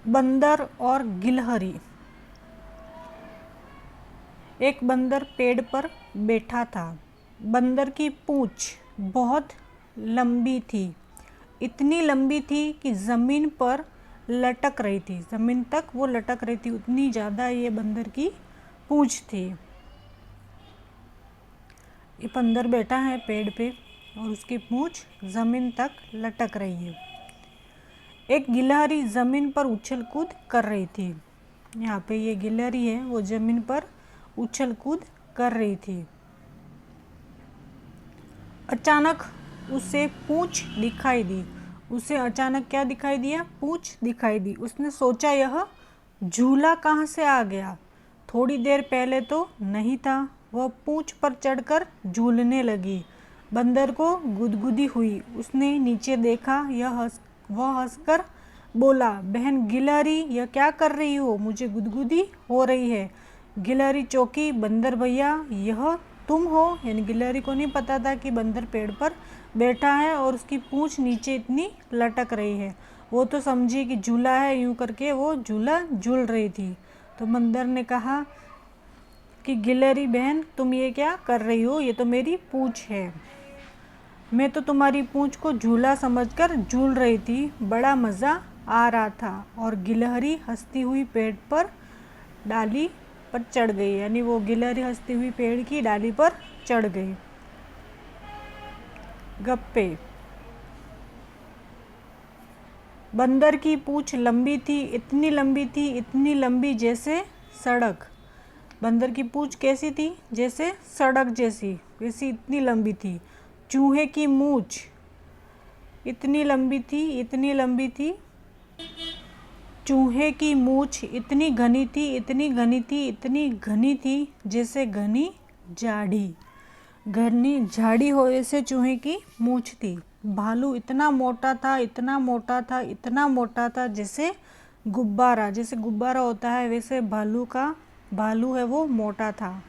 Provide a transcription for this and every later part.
बंदर और गिलहरी। एक बंदर पेड़ पर बैठा था। बंदर की पूंछ बहुत लंबी थी, इतनी लंबी थी कि ज़मीन पर लटक रही थी, ज़मीन तक वो लटक रही थी, उतनी ज़्यादा ये बंदर की पूंछ थी। ये बंदर बैठा है पेड़ पे और उसकी पूंछ ज़मीन तक लटक रही है। एक गिलहरी ज़मीन पर उछल कूद कर रही थी। यहाँ पे ये गिलहरी है, वो ज़मीन पर उछल कूद कर रही थी। अचानक उसे पूंछ दिखाई दी। उसे अचानक क्या दिखाई दिया? पूंछ दिखाई दी। उसने सोचा यह झूला कहाँ से आ गया? थोड़ी देर पहले तो नहीं था। वह पूंछ पर चढ़कर झूलने लगी। बंदर को गुदगुदी हुई। उसने नीचे देखा, वह हंसकर बोला, बहन गिलहरी, यह क्या कर रही हो? मुझे गुदगुदी हो रही है। गिलहरी चौंकी, बंदर भैया, यह तुम हो? यानी गिलहरी को नहीं पता था कि बंदर पेड़ पर बैठा है और उसकी पूंछ नीचे इतनी लटक रही है। वो तो समझी कि झूला है, यूं करके वो झूला झूल रही थी। तो बंदर ने कहा कि गिलहरी बहन, तुम ये क्या कर रही हो? ये तो मेरी पूंछ है। मैं तो तुम्हारी पूंछ को झूला समझकर झूल रही थी, बड़ा मज़ा आ रहा था। और गिलहरी हंसती हुई पेड़ पर डाली पर चढ़ गई। यानी वो गिलहरी हंसती हुई पेड़ की डाली पर चढ़ गई। गप्पे। बंदर की पूंछ लंबी थी, इतनी लंबी थी, इतनी लंबी जैसे सड़क। बंदर की पूंछ कैसी थी? जैसे सड़क जैसी, वैसी इतनी लंबी थी। चूहे की मूंछ इतनी लंबी थी, इतनी लंबी थी। चूहे की मूंछ इतनी घनी थी, इतनी घनी थी, इतनी घनी थी जैसे घनी झाड़ी। घनी झाड़ी हो ऐसे चूहे की मूंछ थी। भालू इतना मोटा था, इतना मोटा था, इतना मोटा था जैसे गुब्बारा। जैसे गुब्बारा होता है वैसे भालू है वो मोटा था।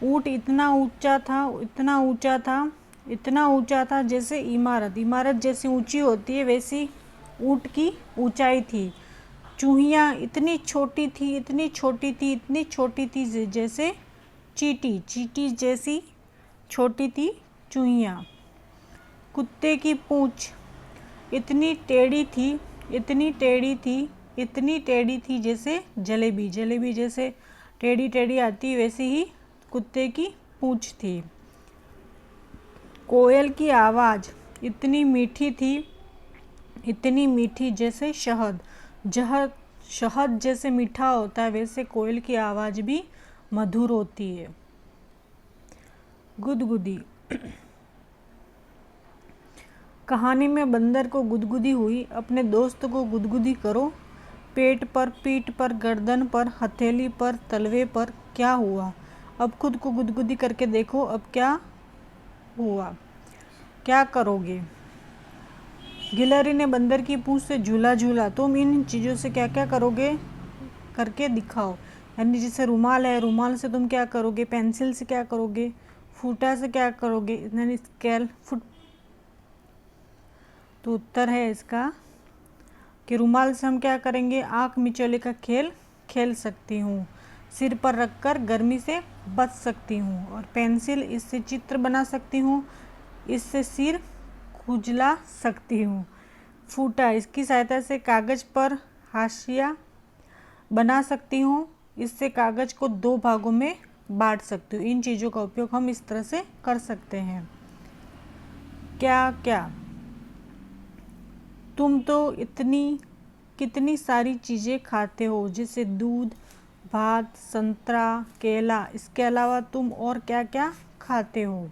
ऊंट इतना ऊंचा था, इतना ऊंचा था, इतना ऊंचा था जैसे इमारत। इमारत जैसी ऊंची होती है वैसी ऊंट की ऊंचाई थी। चूहियाँ इतनी छोटी थी, इतनी छोटी थी, इतनी छोटी थी जैसे चींटी। चींटी जैसी छोटी थी चूहियाँ। कुत्ते की पूंछ इतनी टेढ़ी थी, इतनी टेढ़ी थी, इतनी टेढ़ी थी जैसे जलेबी। जलेबी जैसे टेढ़ी टेढ़ी आती वैसी ही कुत्ते की पूंछ थी। कोयल की आवाज़ इतनी मीठी थी, इतनी मीठी जैसे शहद। शहद जैसे मीठा होता है वैसे कोयल की आवाज़ भी मधुर होती है। गुदगुदी। कहानी में बंदर को गुदगुदी हुई। अपने दोस्त को गुदगुदी करो। पेट पर, पीठ पर, गर्दन पर, हथेली पर, तलवे पर। क्या हुआ? अब खुद को गुदगुदी करके देखो, अब क्या हुआ? क्या करोगे? गिलहरी ने बंदर की पूंछ से झूला झूला। तुम इन चीज़ों से क्या क्या करोगे? करके दिखाओ। यानी जैसे रुमाल है, रुमाल से तुम क्या करोगे? पेंसिल से क्या करोगे? फूटा से क्या करोगे? यानी स्केल फुट। तो उत्तर है इसका कि रुमाल से हम क्या करेंगे? आँख मिचौले का खेल खेल सकती हूँ, सिर पर रखकर गर्मी से बच सकती हूँ। और पेंसिल, इससे चित्र बना सकती हूँ, इससे सिर खुजला सकती हूँ। फूटा, इसकी सहायता से कागज़ पर हाशिया बना सकती हूँ, इससे कागज़ को 2 भागों में बांट सकती हूँ। इन चीज़ों का उपयोग हम इस तरह से कर सकते हैं। क्या क्या? तुम तो कितनी सारी चीज़ें खाते हो, जैसे दूध, भात, संतरा, केला। इसके अलावा तुम और क्या क्या खाते हो?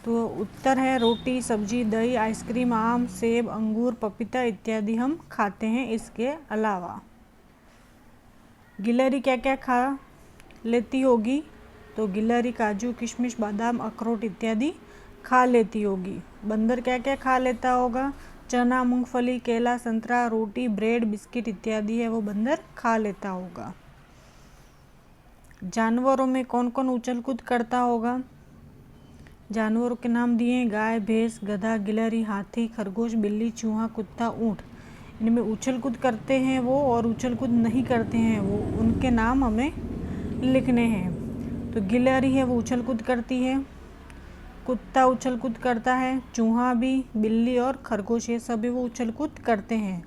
तो उत्तर है रोटी, सब्जी, दही, आइसक्रीम, आम, सेब, अंगूर, पपीता इत्यादि हम खाते हैं। इसके अलावा गिलहरी क्या क्या खा लेती होगी? तो गिलहरी काजू, किशमिश, बादाम, अखरोट इत्यादि खा लेती होगी। बंदर क्या क्या खा लेता होगा? चना, मूंगफली, केला, संतरा, रोटी, ब्रेड, बिस्किट इत्यादि है वो बंदर खा लेता होगा। जानवरों में कौन कौन उछल कूद करता होगा? जानवरों के नाम दिए हैं गाय, भैंस, गधा, गिलहरी, हाथी, खरगोश, बिल्ली, चूहा, कुत्ता, ऊँट। इनमें उछल कूद करते हैं वो और उछल कूद नहीं करते हैं वो, उनके नाम हमें लिखने हैं। तो गिलहरी है वो उछल कूद करती है, कुत्ता उछल कूद करता है, चूहा भी, बिल्ली और खरगोश ये सभी वो उछल कूद करते हैं।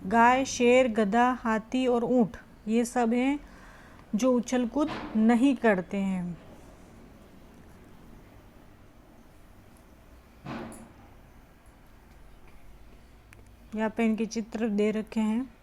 गाय, शेर, गधा, हाथी और ऊँट ये सब हैं जो उछल कूद नहीं करते हैं। यहाँ पे इनके चित्र दे रखे हैं।